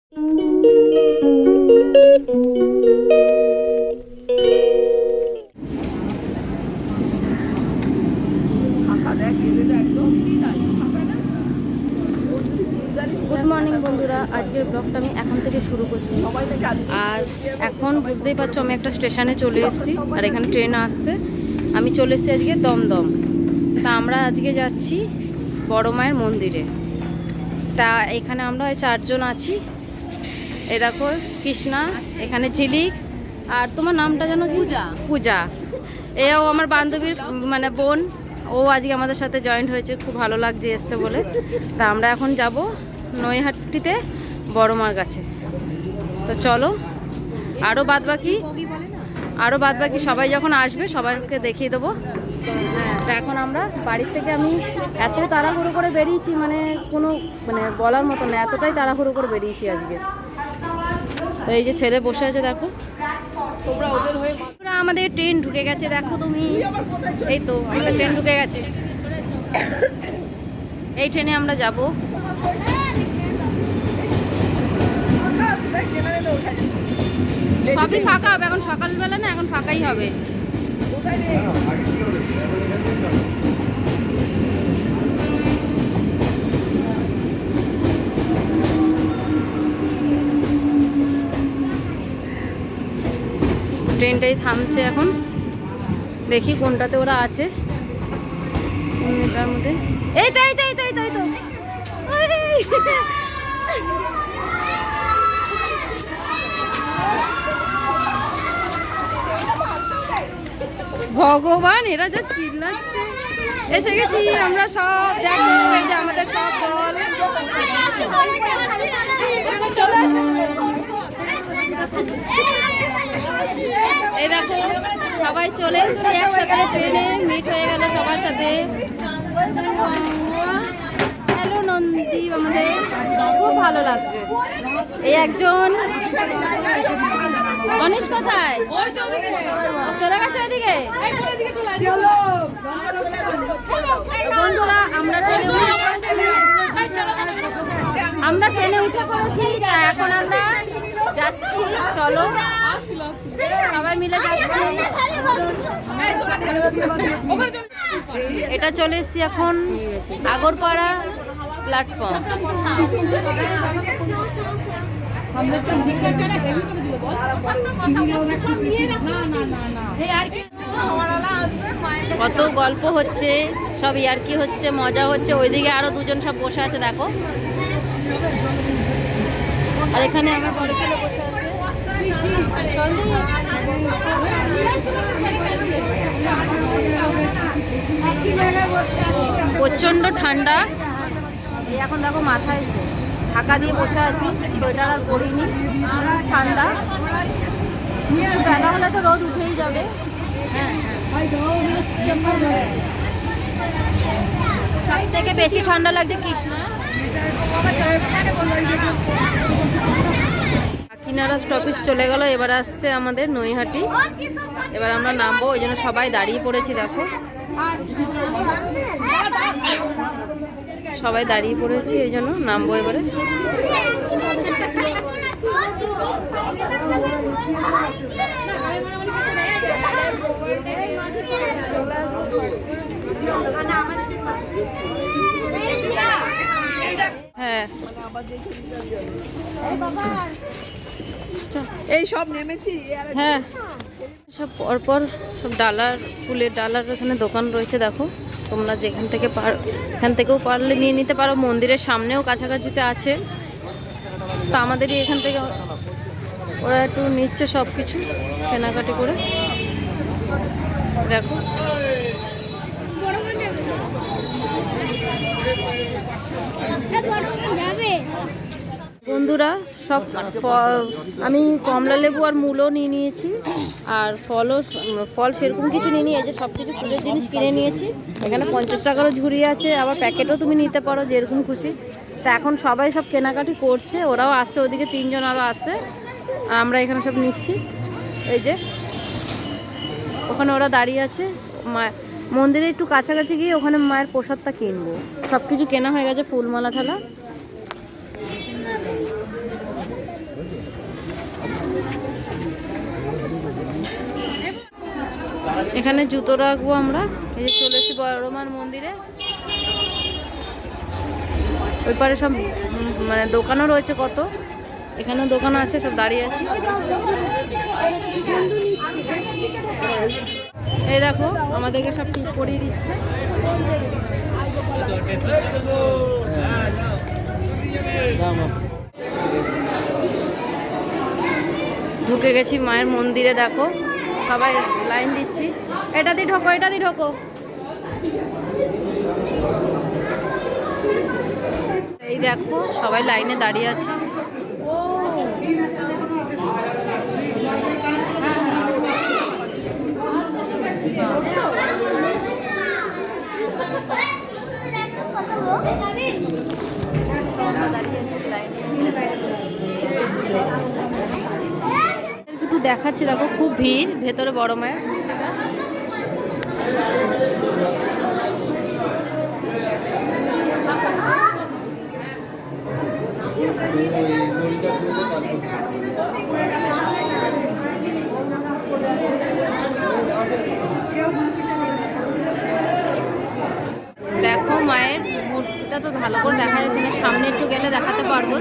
Good morning বন্ধুরা, আজকের ব্লগটা আমি এখন থেকে শুরু করছি। আর এখন বুঝতেই পারছো আমি একটা স্টেশনে চলে এসেছি, আর এখানে ট্রেন আসছে। আমি চলে এসেছি আজকে দমদম। তা আমরা আজকে যাচ্ছি বড় মায়ের মন্দিরে। তা এখানে আমরা 4 জন আছি। এই দেখো কৃষ্ণা, এখানে ঝিলিক, আর তোমার নামটা জানো? পূজা। পূজা এও আমার বান্ধবীর মানে বোন, ও আজকে আমাদের সাথে জয়েন্ট হয়েছে, খুব ভালো লাগছে এসছে বলে। তা আমরা এখন যাব নৈহাটিতে বড় মার কাছে। তো চলো, আরও বাদবাকি সবাই যখন আসবে সবাইকে দেখিয়ে দেবো। তো এখন আমরা বাড়ির থেকে আমি এত তাড়াহুড়ো করে বেরিয়েছি, মানে বলার মতো না, এতটাই তাড়াহুড়ো করে বেরিয়েছি আজকে। তো এই যে ছেলে বসে আছে দেখো, আমাদের ট্রেন ঢুকে গেছে দেখো তুমি। এই তো আমাদের ট্রেন ঢুকে গেছে, এই ট্রেনে আমরা যাব। সবই ফাঁকা হবে, এখন সকালবেলা না, এখন ফাঁকাই হবে। ট্রেনটাই থামছে এখন, দেখি কোনটাতে ওরা আছে। এটার মধ্যে এই তো ভগবান, এরা যা চিল্লাচ্ছে। এসে গেছি আমরা সব, দেখো এই যে আমাদের সব দল। এই দেখো সবাই চলে এসেছি একসাথে, ট্রেনে মিট হয়ে গেল সবার সাথে। হ্যালো নন্দী, আমাদের খুব ভালো লাগছে। এই একজন অনিশ কোথায় চলে গেছে? ওইদিকে বন্ধুরা, আমরা ট্রেনে উঠে পড়েছি। এখন আমরা যাচ্ছি, চলো সবাই মিলে যাচ্ছি। এটা চলে এসছি এখন আগরপাড়া প্ল্যাটফর্ম। কত গল্প হচ্ছে, সব ইয়ার্কি হচ্ছে, মজা হচ্ছে। ওইদিকে আরো দুজন সব বসে আছে দেখো, আর এখানে আমার বড় ছেলে বসে আছে। প্রচন্ড ঠান্ডা। এই এখন দেখো মাথায় ঢাকা দিয়ে বসে আছি, সোয়েটার আর পরিনি, ঠান্ডা। বেলা হলে তো রোদ উঠেই যাবে। সব থেকে বেশি ঠান্ডা লাগছে কৃষ্ণা। কিনারা স্টপেজ চলে গেল, এবার আসছে আমাদের নৈহাটি। এবার আমরা নামবো, ওই জন্য সবাই দাঁড়িয়ে পড়েছি দেখো, সবাই দাঁড়িয়ে পড়েছি, এই জন্য নামবো এবারে। হ্যাঁ, এই সব নেমেছি। হ্যাঁ, সব পরপর সব ডালার, ফুলের ডালার এখানে দোকান রয়েছে দেখো। তোমরা যেখান থেকে এখান থেকেও পারলে নিয়ে নিতে পারো। মন্দিরের সামনেও কাছাকাছিতে আছে। তো আমাদেরই এখান থেকে ওরা একটু নিচ্ছে সব কিছু কেনাকাটি করে দেখো। বন্ধুরা, সব আমি কমলা লেবু আর মূলও নিয়ে নিয়েছি, আর ফল সেরকম কিছু নিয়ে নিয়েছে। সব কিছু পুজোর জিনিস কিনে নিয়েছি। এখানে 50 টাকারও ঝুড়ি আছে, আবার প্যাকেটও তুমি নিতে পারো যেরকম খুশি। তা এখন সবাই সব কেনাকাটি করছে, ওরাও আসছে, ওদিকে 3 জন আরও আসছে, আর আমরা এখানে সব নিচ্ছি। এই যে ওখানে ওরা দাঁড়িয়ে আছে, মন্দিরে একটু কাছাকাছি গিয়ে ওখানে মায়ের প্রসাদটা কিনবো। সব কিছু কেনা হয়ে গেছে, ফুলমালা ঠালা। এখানে জুতো রাখবো আমরা। এই যে চলে এসেছি বড়মার মন্দিরে। ওই পারে সব মানে দোকানও রয়েছে কত, এখানেও দোকান আছে, সব দাঁড়িয়ে আছি। এই দেখো আমাদেরকে সব ঠিক করিয়ে দিচ্ছে। ঢুকে গেছি মায়ের মন্দিরে, দেখো সবাই লাইন দিচ্ছি। এটা দিয়ে ঢোকো, এটা দিয়ে ঢোকো। এই দেখো সবাই লাইনে দাঁড়িয়ে আছে। একটু দেখাচ্ছি, দেখো খুব ভিড় ভেতরে বড় মায়ের। দেখো মায়ের মূর্তিটা তো ভালো করে দেখা যাচ্ছে না, সামনে একটু গেলে দেখাতে পারবো।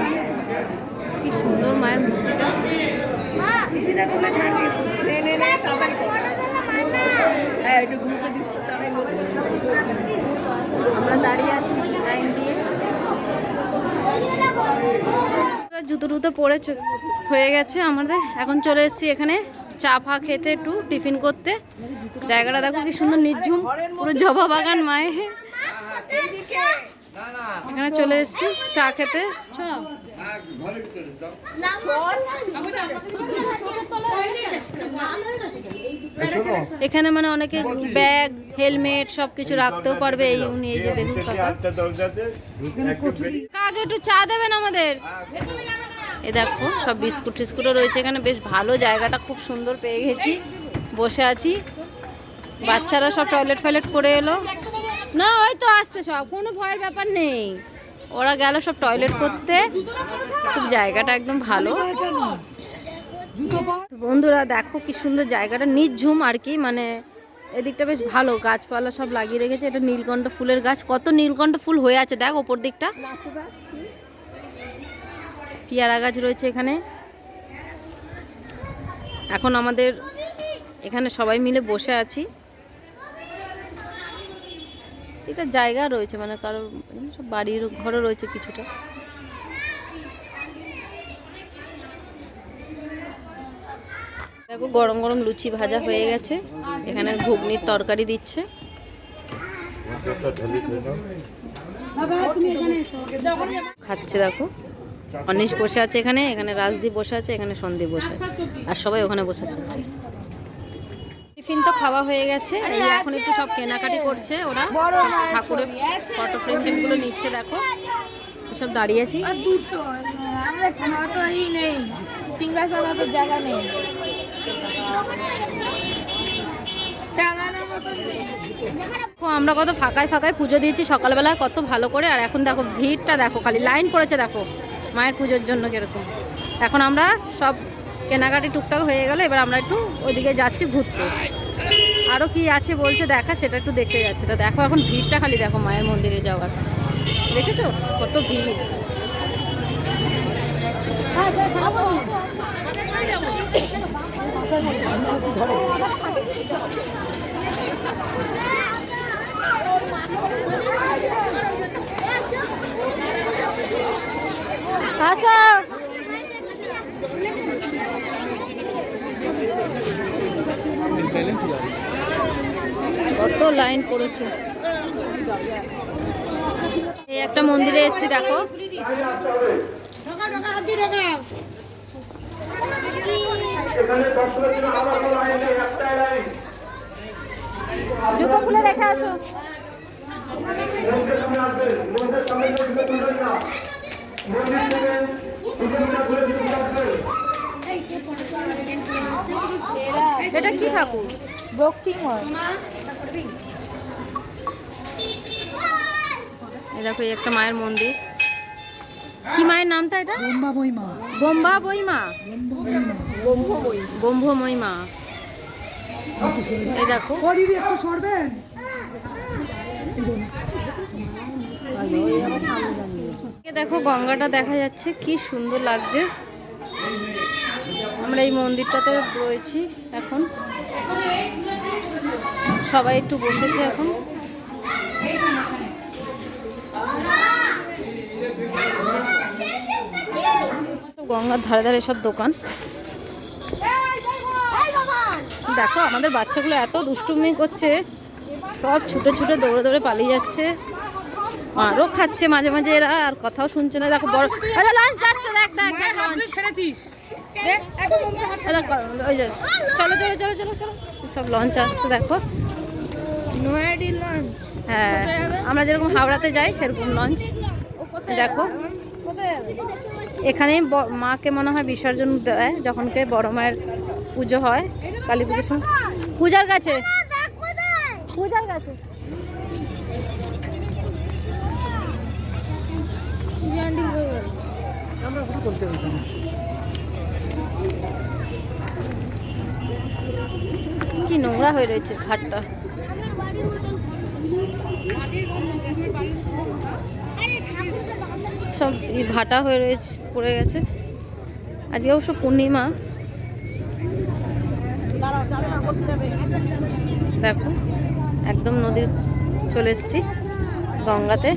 কি সুন্দর মায়ের মূর্তিটা। আমরা দাঁড়িয়ে আছি লাইন দিয়ে। জুতো টুতো পরে হয়ে গেছে আমাদের। এখন চলে এসেছি এখানে চা ফা খেতে, একটু টিফিন করতে। জায়গাটা দেখো কি সুন্দর, নির্ঝুম, পুরো জবা বাগান মায়ের। এখানে চলে এসেছি চা খেতে। এখানে মানে অনেকে ব্যাগ, হেলমেট সবকিছু রাখতেও পারবে। এই উনি এই যে দেখুন কাকে একটু চা দেবেন আমাদের। এ দেখো সব বিস্কুট টিস্কুটও রয়েছে এখানে। বেশ ভালো জায়গাটা, খুব সুন্দর পেয়ে গেছি। বসে আছি, বাচ্চারা সব টয়লেট ফয়লেট করে এলো না, হয়তো আসছে সব, কোনো ভয়ের ব্যাপার নেই। ওরা গেল সব টয়লেট করতে। খুব জায়গাটা একদম ভালো। বন্ধুরা দেখো কি সুন্দর জায়গাটা, নির্ঝুম আর কি, মানে এদিকটা বেশ ভালো, গাছপালা সব লাগিয়ে রেখেছে। এটা নীলকণ্ঠ ফুলের গাছ, কত নীলকণ্ঠ ফুল হয়ে আছে দেখ ওপর দিকটা। পেয়ারা গাছ রয়েছে এখানে। এখন আমাদের এখানে সবাই মিলে বসে আছি। এটা জায়গা রয়েছে, মানে কারো সব বাড়ির ঘরও রয়েছে কিছুটা। দেখো গরম গরম লুচি ভাজা হয়ে গেছে। এখানে ঘুগনির তরকারি দিচ্ছে। খাচ্ছে দেখো, অনিশ বসে আছে এখানে, এখানে রাজদীপ বসে আছে, এখানে সন্দীপ বসে আছে, আর সবাই ওখানে বসে খাচ্ছে। টিফিন তো খাওয়া হয়ে গেছে। এই এখন একটু সব কেনাকাটি করছে ওরা, ঠাকুরের ফটো ফ্রেম গুলো নিচ্ছে। দেখো সব দাঁড়িয়ে আছি। জায়গা নেই। আমরা কত ফাঁকায় ফাঁকায় পুজো দিয়েছি সকালবেলা, কত ভালো করে। আর এখন দেখো ভিড়টা দেখো, খালি লাইন পড়েছে দেখো মায়ের পুজোর জন্য কিরকম। এখন আমরা সব কেনাকাটি টুকটাক হয়ে গেল, এবার আমরা একটু ওদিকে যাচ্ছি ঘুরতে। আরও কি আছে বলছে দেখা, সেটা একটু দেখতে যাচ্ছে। তা দেখো এখন ভিড়টা খালি দেখো মায়ের মন্দিরে যাওয়ার, দেখেছো কত ভিড়। আসো কত লাইন পড়েছে। এই একটা মন্দিরে এসেছি দেখো। জুতো খুলে রেখে আসো। এটা কি ঠাকুর? এই দেখো এই একটা মায়ের মন্দির। কি মায়ের নামটা এটা? ব্রহ্মা বইমা, ব্রহ্মময়ী মা। এই দেখো একটু সরবেন। দেখো গঙ্গাটা দেখা যাচ্ছে, কি সুন্দর লাগছে। আমরা এই মন্দিরটাতে রয়েছি এখন, সবাই একটু বসেছে এখন। গঙ্গার ধারে ধারে সব দোকান। দেখো আমাদের বাচ্চাগুলো এত দুষ্টুমি করছে, সব ছুটে ছুটে দৌড়ে দৌড়ে পালিয়ে যাচ্ছে। আরও খাচ্ছে মাঝে মাঝে এরা, আর কথাও শুনছে না। দেখো বড় লঞ্চ যাচ্ছে, দেখ দেখ দেখ লঞ্চ ছেড়েছিস, ওই যে চলো চলো চলো চলো চলো, সব লঞ্চ আসছে দেখো। নয়াডি লঞ্চ। হ্যাঁ, আমরা যেরকম হাওড়াতে যাই সেরকম লঞ্চ। দেখো এখানেই মাকে মনে হয় বিসর্জন দেয় যখনকে বড় মায়ের পুজো হয়, কালী পুজোর সময়। পূজার কাছে, পূজার কাছে কি নোংরা হয়ে রয়েছে ঘাটটা। সব ভাটা হয়ে রয়েছে, পড়ে গেছে। আজকে অবশ্য পূর্ণিমা। দেখো একদম নদীর চলে এসেছি গঙ্গাতে।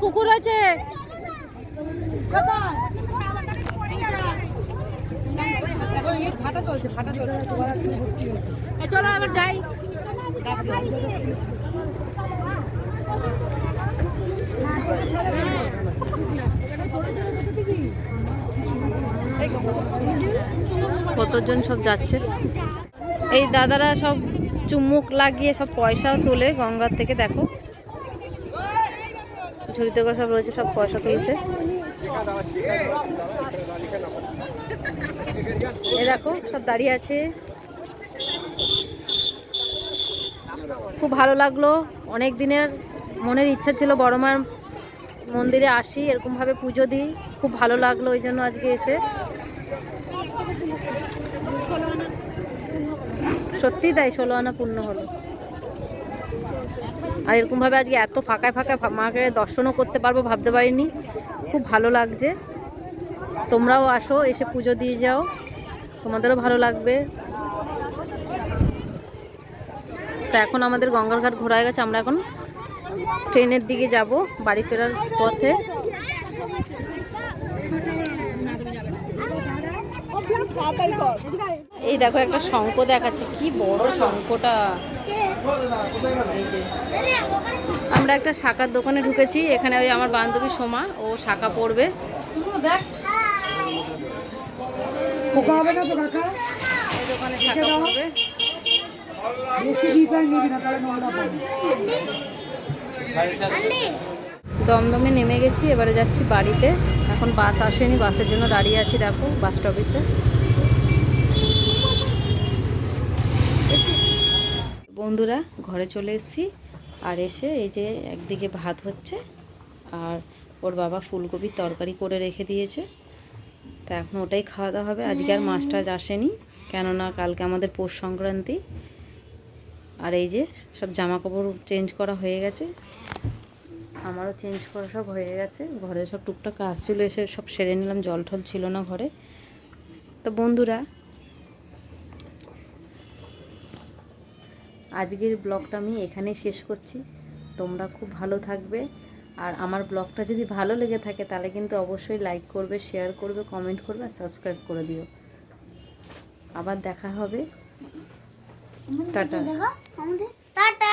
কুকুর আছে, ভাটা চলছে, ভাটা চলছে। চলো আবার যাই। কতজন সব যাচ্ছে। এই দাদারা সব চুমুক লাগিয়ে সব পয়সাও তোলে গঙ্গার থেকে। দেখো ঝুড়িতে করে সব রয়েছে, সব পয়সা তুলছে। এই দেখো সব দাঁড়িয়ে আছে। খুব ভালো লাগলো, অনেক দিনের মনের ইচ্ছা ছিল বড় মার মন্দিরে আসি, এরকমভাবে পুজো দিই। খুব ভালো লাগলো, ওই জন্য আজকে এসে সত্যি তাই 16 আনা পূর্ণ হলো। আর এরকমভাবে আজকে এত ফাঁকায় ফাঁকায় মাকে দর্শনও করতে পারবো ভাবতে পারিনি। খুব ভালো লাগছে। তোমরাও আসো, এসে পুজো দিয়ে যাও, তোমাদেরও ভালো লাগবে। তো এখন আমাদের গঙ্গার ঘাট ঘোরা হয়ে গেছে, আমরা এখন ট্রেনের দিকে যাব বাড়ি ফেরার পথে। এই দেখো একটা শঙ্খ দেখাচ্ছে, কি বড় শঙ্খটা। এই যে আমরা একটা শাখার দোকানে ঢুকেছি, এখানে ওই আমার বান্ধবী সোমা, ও শাখা পড়বে। এই দোকানে শাখা পড়বে। দমদমে নেমে গেছি, এবারে যাচ্ছি বাড়িতে। এখন বাস আসেনি, বাসের জন্য দাঁড়িয়ে আছি। দেখো বাস স্টপেজে। বন্ধুরা ঘরে চলে এসেছি, আর এসে এই যে একদিকে ভাত হচ্ছে, আর ওর বাবা ফুলকপির তরকারি করে রেখে দিয়েছে। তা এখন ওটাই খাওয়া দাওয়া হবে। আজকে আর মাছ টাছ আসেনি, কেননা কালকে আমাদের পৌষ সংক্রান্তি। আর এই যে সব জামা কাপড় চেঞ্জ করা হয়ে গেছে, আমারও চেঞ্জ করা সব হয়ে গেছে। ঘরে সব টুকটাক কাজ ছিল, এসে সব সেরে নিলাম, জল টল ছিল না ঘরে। তো বন্ধুরা আজকের ব্লগটা আমি এখানেই শেষ করছি। তোমরা খুব ভালো থাকবে, আর আমার ব্লগটা যদি ভালো লেগে থাকে তাহলে কিন্তু অবশ্যই লাইক করবে, শেয়ার করবে, কমেন্ট করবে, আর সাবস্ক্রাইব করে দিও। আবার দেখা হবে। টাটা। টাটা।